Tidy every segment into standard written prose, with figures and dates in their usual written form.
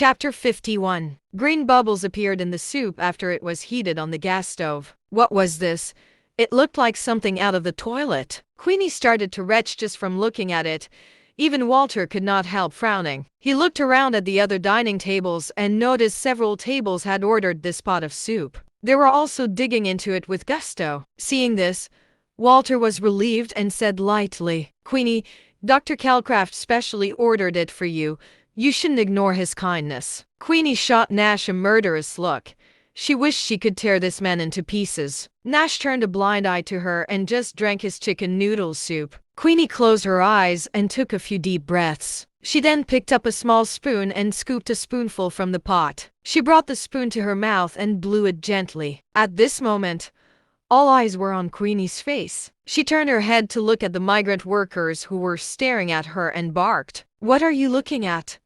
Chapter 51. Green bubbles appeared in the soup after it was heated on the gas stove. What was this? It looked like something out of the toilet. Queenie started to retch just from looking at it. Even Walter could not help frowning. He looked around at the other dining tables and noticed several tables had ordered this pot of soup. They were also digging into it with gusto. Seeing this, Walter was relieved and said lightly, "Queenie, Dr. Calcraft specially ordered it for you. You shouldn't ignore his kindness." Queenie shot Nash a murderous look. She wished she could tear this man into pieces. Nash turned a blind eye to her and just drank his chicken noodle soup. Queenie closed her eyes and took a few deep breaths. She then picked up a small spoon and scooped a spoonful from the pot. She brought the spoon to her mouth and blew it gently. At this moment, all eyes were on Queenie's face. She turned her head to look at the migrant workers who were staring at her and barked, "What are you looking at?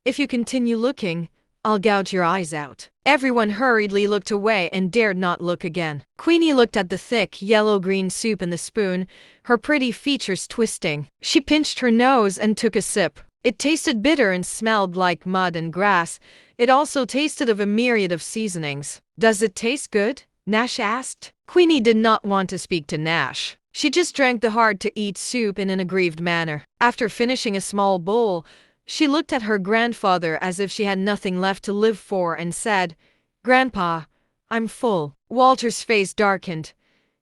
If you continue looking, I'll gouge your eyes out." Everyone hurriedly looked away and dared not look again. Queenie looked at the thick, yellow-green soup in the spoon, her pretty features twisting. She pinched her nose and took a sip. It tasted bitter and smelled like mud and grass. It also tasted of a myriad of seasonings. "Does it taste good?" Nash asked. Queenie did not want to speak to Nash. She just drank the hard-to-eat soup in an aggrieved manner. After finishing a small bowl, she looked at her grandfather as if she had nothing left to live for and said, "Grandpa, I'm full." Walter's face darkened.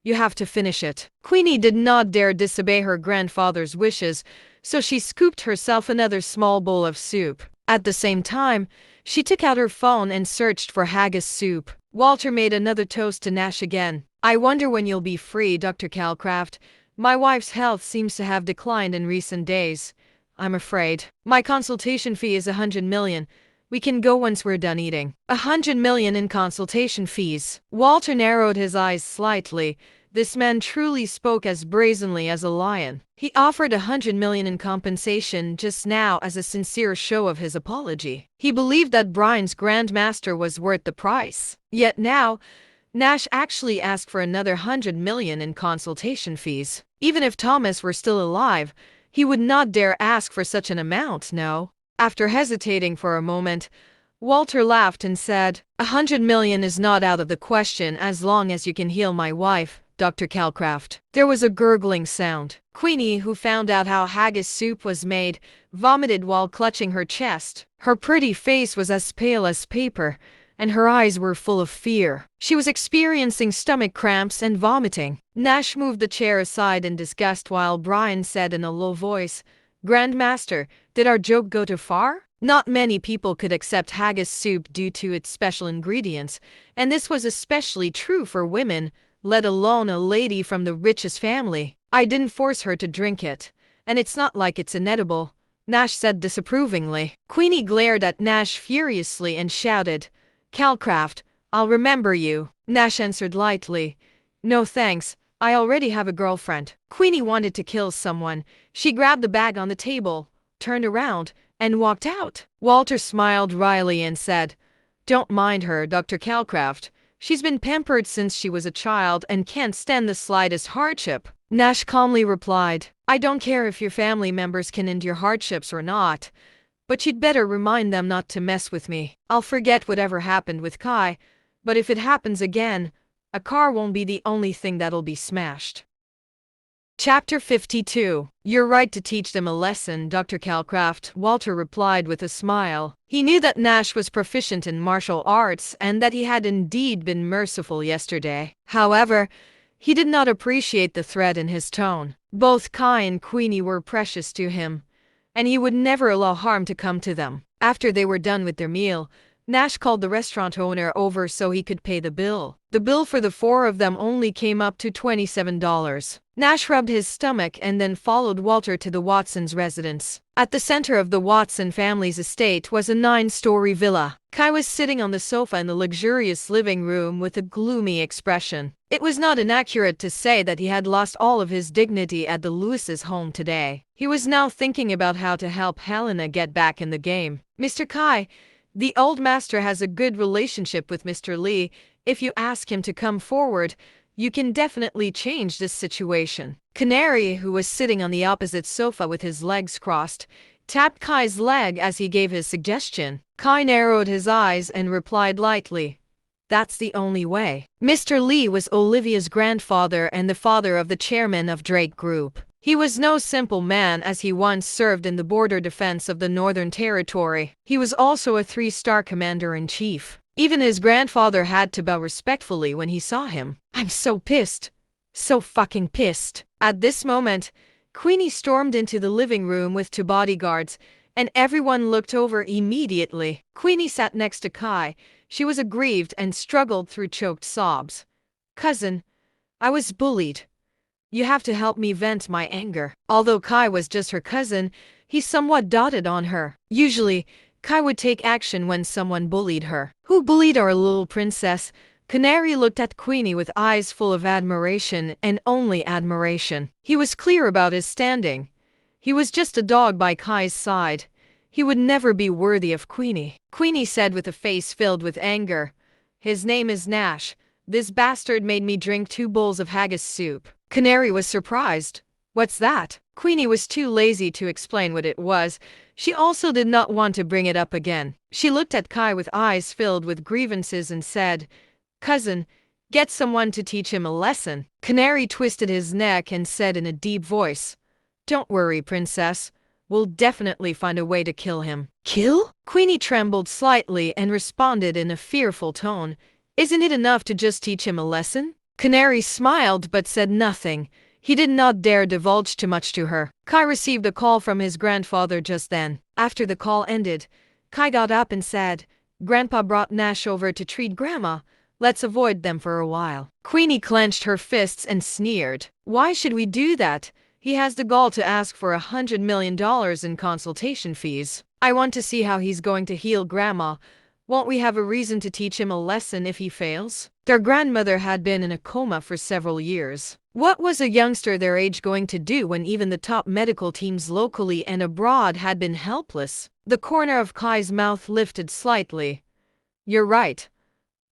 "You have to finish it." Queenie did not dare disobey her grandfather's wishes, so she scooped herself another small bowl of soup. At the same time, she took out her phone and searched for haggis soup. Walter made another toast to Nash again. "I wonder when you'll be free, Dr. Calcraft. My wife's health seems to have declined in recent days. I'm afraid. My consultation fee is 100 million. We can go once we're done eating." 100 million in consultation fees. Walter narrowed his eyes slightly. This man truly spoke as brazenly as a lion. He offered 100 million in compensation just now as a sincere show of his apology. He believed that Brian's grandmaster was worth the price. Yet now, Nash actually asked for another 100 million in consultation fees. Even if Thomas were still alive, he would not dare ask for such an amount, no. After hesitating for a moment, Walter laughed and said, 100 million is not out of the question as long as you can heal my wife, Dr. Calcraft." There was a gurgling sound. Queenie, who found out how haggis soup was made, vomited while clutching her chest. Her pretty face was as pale as paper, and her eyes were full of fear. She was experiencing stomach cramps and vomiting. Nash moved the chair aside in disgust while Brian said in a low voice, "Grandmaster, did our joke go too far?" Not many people could accept haggis soup due to its special ingredients, and this was especially true for women, let alone a lady from the richest family. "I didn't force her to drink it, and it's not like it's inedible," Nash said disapprovingly. Queenie glared at Nash furiously and shouted, "Calcraft, I'll remember you." Nash answered lightly, "No thanks, I already have a girlfriend." Queenie wanted to kill someone. She grabbed the bag on the table, turned around, and walked out. Walter smiled wryly and said, "Don't mind her, Dr. Calcraft. She's been pampered since she was a child and can't stand the slightest hardship." Nash calmly replied, "I don't care if your family members can endure hardships or not, but you'd better remind them not to mess with me. I'll forget whatever happened with Kai, but if it happens again, a car won't be the only thing that'll be smashed." Chapter 52. "You're right to teach them a lesson, Dr. Calcraft," Walter replied with a smile. He knew that Nash was proficient in martial arts and that he had indeed been merciful yesterday. However, he did not appreciate the threat in his tone. Both Kai and Queenie were precious to him, and he would never allow harm to come to them. After they were done with their meal, Nash called the restaurant owner over so he could pay the bill. The bill for the four of them only came up to $27. Nash rubbed his stomach and then followed Walter to the Watsons' residence. At the center of the Watson family's estate was a 9-story villa. Kai was sitting on the sofa in the luxurious living room with a gloomy expression. It was not inaccurate to say that he had lost all of his dignity at the Lewis's home today. He was now thinking about how to help Helena get back in the game. "Mr. Kai, the old master has a good relationship with Mr. Lee. If you ask him to come forward, you can definitely change this situation." Canary, who was sitting on the opposite sofa with his legs crossed, tapped Kai's leg as he gave his suggestion. Kai narrowed his eyes and replied lightly, "That's the only way." Mr. Lee was Olivia's grandfather and the father of the chairman of Drake Group. He was no simple man, as he once served in the border defense of the Northern Territory. He was also a 3-star commander-in-chief. Even his grandfather had to bow respectfully when he saw him. "I'm so pissed. So fucking pissed." At this moment, Queenie stormed into the living room with 2 bodyguards, and everyone looked over immediately. Queenie sat next to Kai. She was aggrieved and struggled through choked sobs. "Cousin, I was bullied. You have to help me vent my anger." Although Kai was just her cousin, he somewhat doted on her. Usually, Kai would take action when someone bullied her. "Who bullied our little princess?" Canary looked at Queenie with eyes full of admiration and only admiration. He was clear about his standing. He was just a dog by Kai's side. He would never be worthy of Queenie. Queenie said with a face filled with anger, "His name is Nash. This bastard made me drink 2 bowls of haggis soup." Canary was surprised. "What's that?" Queenie was too lazy to explain what it was. She also did not want to bring it up again. She looked at Kai with eyes filled with grievances and said, "Cousin, get someone to teach him a lesson." Canary twisted his neck and said in a deep voice, "Don't worry, princess. We'll definitely find a way to kill him." "Kill?" Queenie trembled slightly and responded in a fearful tone, "Isn't it enough to just teach him a lesson?" Canary smiled but said nothing. He did not dare divulge too much to her. Kai received a call from his grandfather just then. After the call ended, Kai got up and said, "Grandpa brought Nash over to treat Grandma. Let's avoid them for a while." Queenie clenched her fists and sneered. "Why should we do that? He has the gall to ask for $100 million in consultation fees. I want to see how he's going to heal Grandma. Won't we have a reason to teach him a lesson if he fails?" Their grandmother had been in a coma for several years. What was a youngster their age going to do when even the top medical teams locally and abroad had been helpless? The corner of Kai's mouth lifted slightly. "You're right.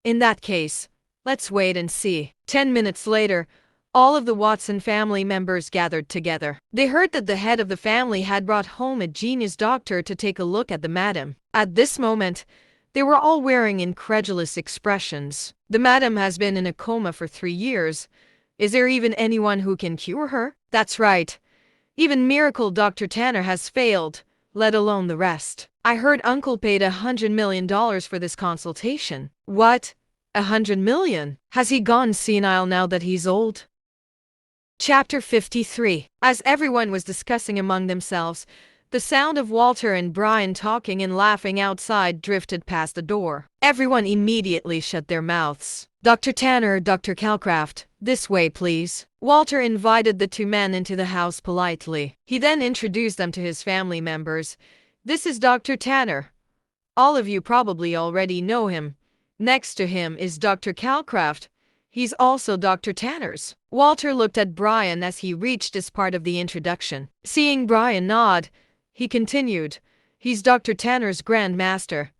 In that case, let's wait and see." 10 minutes later, all of the Watson family members gathered together. They heard that the head of the family had brought home a genius doctor to take a look at the madam. At this moment, they were all wearing incredulous expressions. "The madam has been in a coma for 3 years. Is there even anyone who can cure her?" "That's right. Even Miracle Dr. Tanner has failed, let alone the rest. I heard Uncle paid $100 million for this consultation." "What? $100 million? Has he gone senile now that he's old?" Chapter 53. As everyone was discussing among themselves, the sound of Walter and Brian talking and laughing outside drifted past the door. Everyone immediately shut their mouths. "Dr. Tanner, Dr. Calcraft, this way please." Walter invited the 2 men into the house politely. He then introduced them to his family members. "This is Dr. Tanner. All of you probably already know him. Next to him is Dr. Calcraft. He's also Dr. Tanner's." Walter looked at Brian as he reached this part of the introduction. Seeing Brian nod, he continued, "He's Dr. Tanner's grandmaster.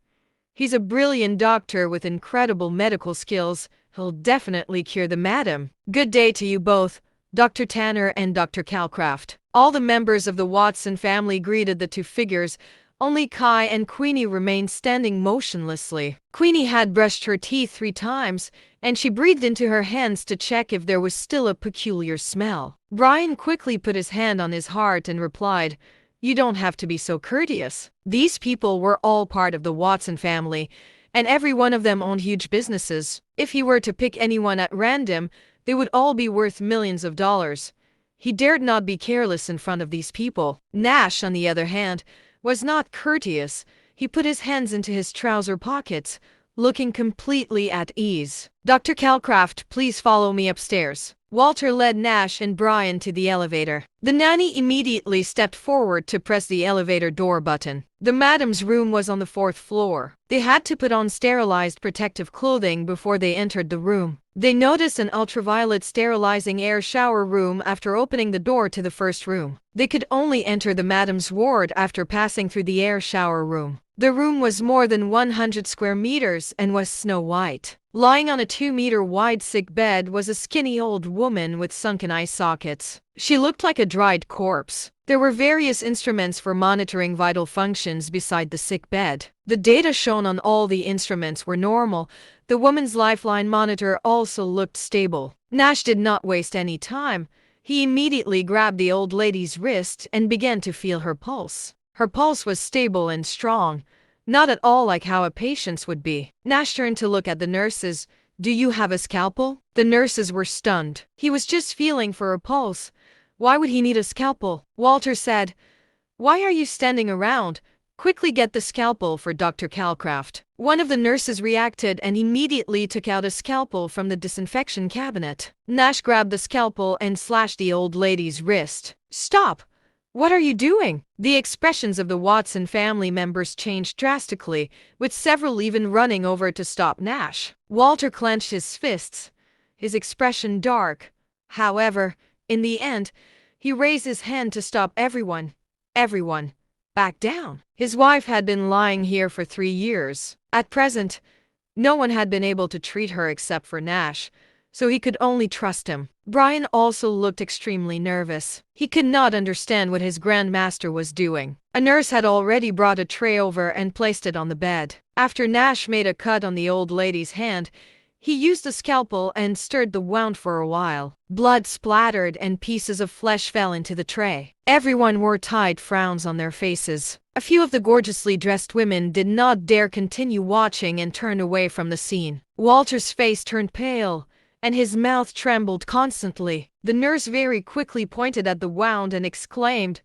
He's a brilliant doctor with incredible medical skills. He'll definitely cure the madam." "Good day to you both, Dr. Tanner and Dr. Calcraft." All the members of the Watson family greeted the 2 figures. Only Kai and Queenie remained standing motionlessly. Queenie had brushed her teeth 3 times, and she breathed into her hands to check if there was still a peculiar smell. Brian quickly put his hand on his heart and replied, "You don't have to be so courteous." These people were all part of the Watson family, and every one of them owned huge businesses. If he were to pick anyone at random, they would all be worth millions of dollars. He dared not be careless in front of these people. Nash, on the other hand, was not courteous. He put his hands into his trouser pockets, looking completely at ease. "Dr. Calcraft, please follow me upstairs." Walter led Nash and Brian to the elevator. The nanny immediately stepped forward to press the elevator door button. The madam's room was on the 4th floor. They had to put on sterilized protective clothing before they entered the room. They noticed an ultraviolet sterilizing air shower room after opening the door to the first room. They could only enter the madam's ward after passing through the air shower room. The room was more than 100 square meters and was snow white. Lying on a 2-meter-wide sick bed was a skinny old woman with sunken eye sockets. She looked like a dried corpse. There were various instruments for monitoring vital functions beside the sick bed. The data shown on all the instruments were normal. The woman's lifeline monitor also looked stable. Nash did not waste any time. He immediately grabbed the old lady's wrist and began to feel her pulse. Her pulse was stable and strong, not at all like how a patient's would be. Nash turned to look at the nurses. "Do you have a scalpel?" The nurses were stunned. He was just feeling for a pulse. Why would he need a scalpel? Walter said, "Why are you standing around? Quickly get the scalpel for Dr. Calcraft." One of the nurses reacted and immediately took out a scalpel from the disinfection cabinet. Nash grabbed the scalpel and slashed the old lady's wrist. "Stop! What are you doing?" The expressions of the Watson family members changed drastically, with several even running over to stop Nash. Walter clenched his fists, his expression dark. However, in the end, he raised his hand to stop everyone. Everyone, back down. His wife had been lying here for 3 years. At present, no one had been able to treat her except for Nash, so he could only trust him. Brian also looked extremely nervous. He could not understand what his grandmaster was doing. A nurse had already brought a tray over and placed it on the bed. After Nash made a cut on the old lady's hand, he used the scalpel and stirred the wound for a while. Blood splattered and pieces of flesh fell into the tray. Everyone wore tight frowns on their faces. A few of the gorgeously dressed women did not dare continue watching and turned away from the scene. Walter's face turned pale, and his mouth trembled constantly. The nurse very quickly pointed at the wound and exclaimed,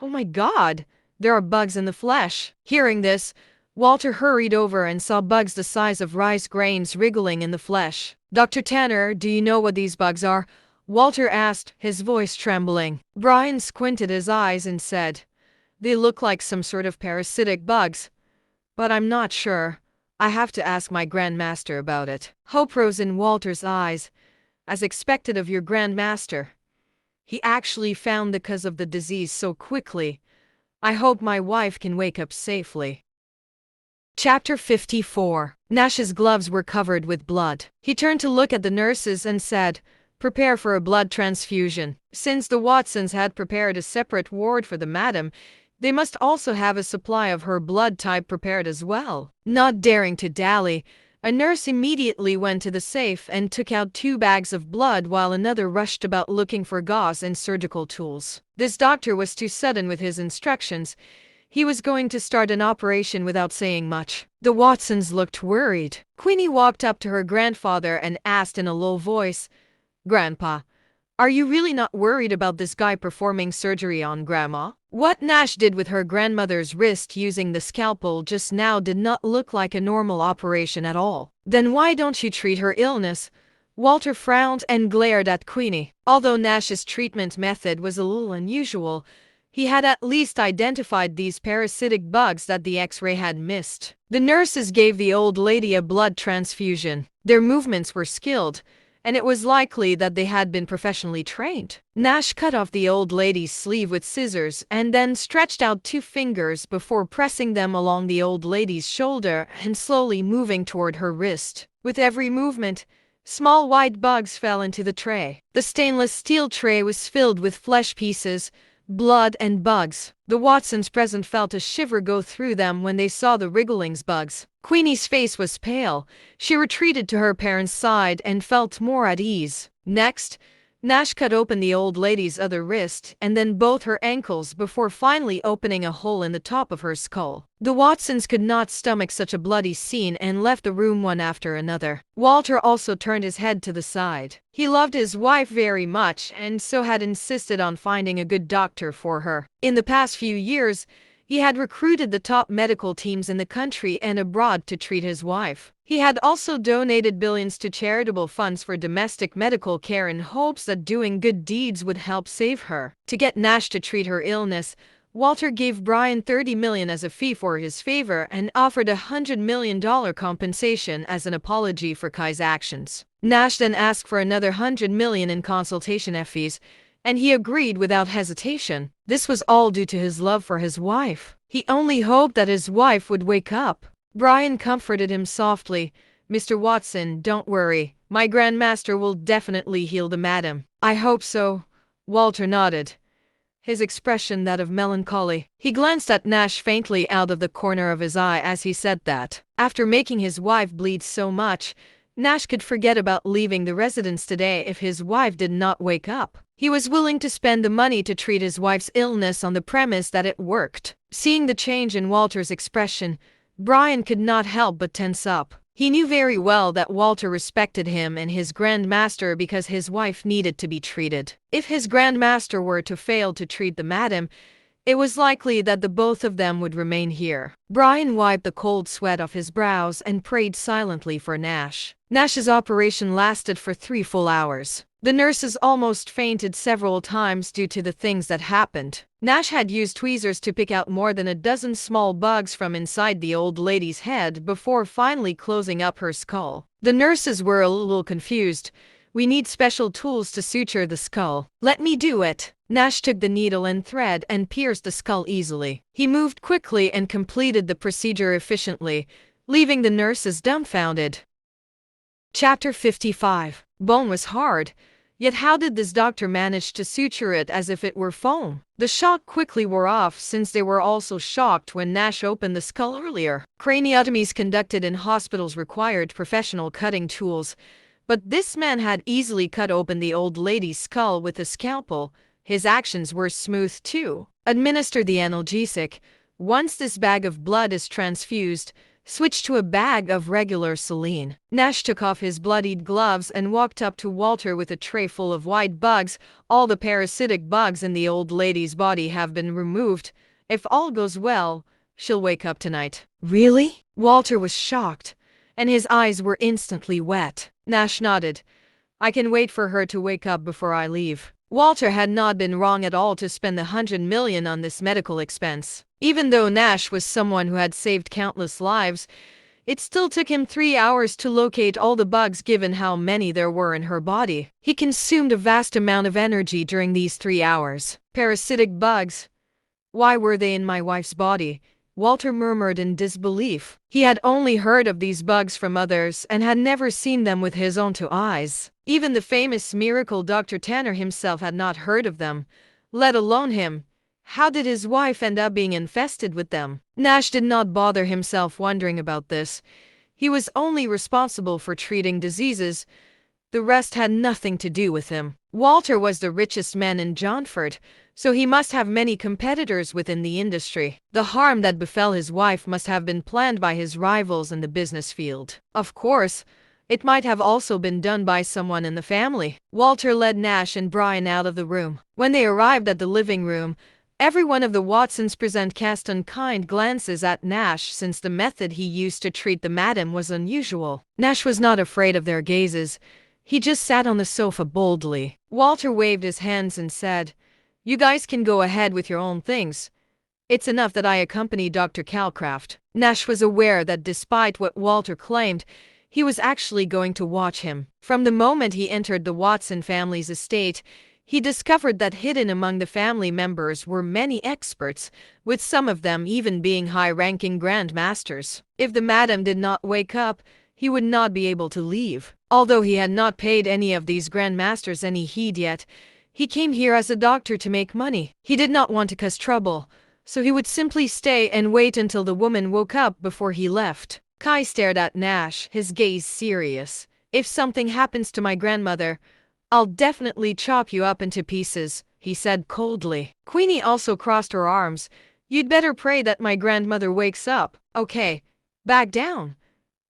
"Oh my God, there are bugs in the flesh." Hearing this, Walter hurried over and saw bugs the size of rice grains wriggling in the flesh. "Dr. Tanner, do you know what these bugs are?" Walter asked, his voice trembling. Brian squinted his eyes and said, "They look like some sort of parasitic bugs, but I'm not sure. I have to ask my grandmaster about it." Hope rose in Walter's eyes. "As expected of your grandmaster. He actually found the cause of the disease so quickly. I hope my wife can wake up safely." Chapter 54. Nash's gloves were covered with blood. He turned to look at the nurses and said, "Prepare for a blood transfusion." Since the Watsons had prepared a separate ward for the madam, they must also have a supply of her blood type prepared as well. Not daring to dally, a nurse immediately went to the safe and took out 2 bags of blood while another rushed about looking for gauze and surgical tools. This doctor was too sudden with his instructions. He was going to start an operation without saying much. The Watsons looked worried. Queenie walked up to her grandfather and asked in a low voice, "Grandpa, are you really not worried about this guy performing surgery on Grandma?" What Nash did with her grandmother's wrist using the scalpel just now did not look like a normal operation at all. "Then why don't you treat her illness?" Walter frowned and glared at Queenie. Although Nash's treatment method was a little unusual, he had at least identified these parasitic bugs that the X-ray had missed. The nurses gave the old lady a blood transfusion. Their movements were skilled, and it was likely that they had been professionally trained. Nash cut off the old lady's sleeve with scissors and then stretched out 2 fingers before pressing them along the old lady's shoulder and slowly moving toward her wrist. With every movement, small white bugs fell into the tray. The stainless steel tray was filled with flesh pieces, blood and bugs. The Watsons present felt a shiver go through them when they saw the wrigglings bugs. Queenie's face was pale. She retreated to her parents' side and felt more at ease. Next, Nash cut open the old lady's other wrist and then both her ankles before finally opening a hole in the top of her skull. The Watsons could not stomach such a bloody scene and left the room one after another. Walter also turned his head to the side. He loved his wife very much and so had insisted on finding a good doctor for her. In the past few years, he had recruited the top medical teams in the country and abroad to treat his wife. He had also donated billions to charitable funds for domestic medical care in hopes that doing good deeds would help save her. To get Nash to treat her illness, Walter gave Brian $30 million as a fee for his favor and offered a $100 million compensation as an apology for Kai's actions. Nash then asked for another $100 million in consultation fees, and he agreed without hesitation. This was all due to his love for his wife. He only hoped that his wife would wake up. Brian comforted him softly. "Mr. Watson, don't worry. My Grandmaster will definitely heal the madam." "I hope so." Walter nodded, his expression that of melancholy. He glanced at Nash faintly out of the corner of his eye as he said that. After making his wife bleed so much, Nash could forget about leaving the residence today if his wife did not wake up. He was willing to spend the money to treat his wife's illness on the premise that it worked. Seeing the change in Walter's expression, Brian could not help but tense up. He knew very well that Walter respected him and his Grandmaster because his wife needed to be treated. If his Grandmaster were to fail to treat the madam, it was likely that the both of them would remain here. Brian wiped the cold sweat off his brows and prayed silently for Nash. Nash's operation lasted for 3 full hours. The nurses almost fainted several times due to the things that happened. Nash had used tweezers to pick out more than a dozen small bugs from inside the old lady's head before finally closing up her skull. The nurses were a little confused. "We need special tools to suture the skull." "Let me do it." Nash took the needle and thread and pierced the skull easily. He moved quickly and completed the procedure efficiently, leaving the nurses dumbfounded. Chapter 55. Bone was hard, yet how did this doctor manage to suture it as if it were foam? The shock quickly wore off since they were also shocked when Nash opened the skull earlier. Craniotomies conducted in hospitals required professional cutting tools, but this man had easily cut open the old lady's skull with a scalpel. His actions were smooth too. Administer the analgesic. Once this bag of blood is transfused, switch to a bag of regular saline. Nash took off his bloodied gloves and walked up to Walter with a tray full of white bugs. "All the parasitic bugs in the old lady's body have been removed. If all goes well, she'll wake up tonight." "Really?" Walter was shocked, and his eyes were instantly wet. Nash nodded. "I can wait for her to wake up before I leave." Walter had not been wrong at all to spend the $100 million on this medical expense. Even though Nash was someone who had saved countless lives, it still took him 3 hours to locate all the bugs given how many there were in her body. He consumed a vast amount of energy during these 3 hours. Parasitic bugs. Why were they in my wife's body? Walter murmured in disbelief. He had only heard of these bugs from others and had never seen them with his own 2 eyes. Even the famous miracle Dr. Tanner himself had not heard of them, let alone him. How did his wife end up being infested with them? Nash did not bother himself wondering about this. He was only responsible for treating diseases. The rest had nothing to do with him. Walter was the richest man in Johnford, so he must have many competitors within the industry. The harm that befell his wife must have been planned by his rivals in the business field. Of course, it might have also been done by someone in the family. Walter led Nash and Brian out of the room. When they arrived at the living room, every one of the Watsons present cast unkind glances at Nash since the method he used to treat the madam was unusual. Nash was not afraid of their gazes. He just sat on the sofa boldly. Walter waved his hands and said, "You guys can go ahead with your own things. It's enough that I accompany Dr. Calcraft." Nash was aware that despite what Walter claimed, he was actually going to watch him. From the moment he entered the Watson family's estate, he discovered that hidden among the family members were many experts, with some of them even being high-ranking grandmasters. If the madam did not wake up, he would not be able to leave. Although he had not paid any of these grandmasters any heed yet, he came here as a doctor to make money. He did not want to cause trouble, so he would simply stay and wait until the woman woke up before he left. Kai stared at Nash, his gaze serious. "If something happens to my grandmother, I'll definitely chop you up into pieces," he said coldly. Queenie also crossed her arms. "You'd better pray that my grandmother wakes up." "Okay, back down.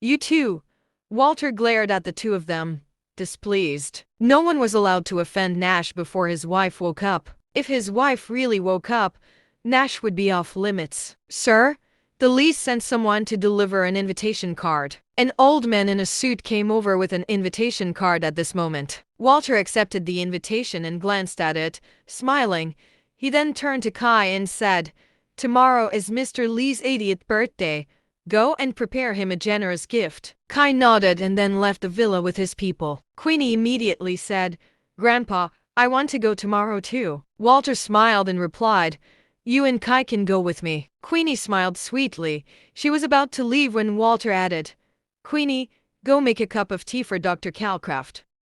You too." Walter glared at the 2 of them, displeased. No one was allowed to offend Nash before his wife woke up. If his wife really woke up, Nash would be off limits. "Sir?" The Lees sent someone to deliver an invitation card. An old man in a suit came over with an invitation card at this moment. Walter accepted the invitation and glanced at it, smiling. He then turned to Kai and said, "Tomorrow is Mr. Lee's 80th birthday. Go and prepare him a generous gift." Kai nodded and then left the villa with his people. Queenie immediately said, "Grandpa, I want to go tomorrow too." Walter smiled and replied, You and Kai can go with me. Queenie smiled sweetly. She was about to leave when Walter added, Queenie, go make a cup of tea for Dr. Calcraft.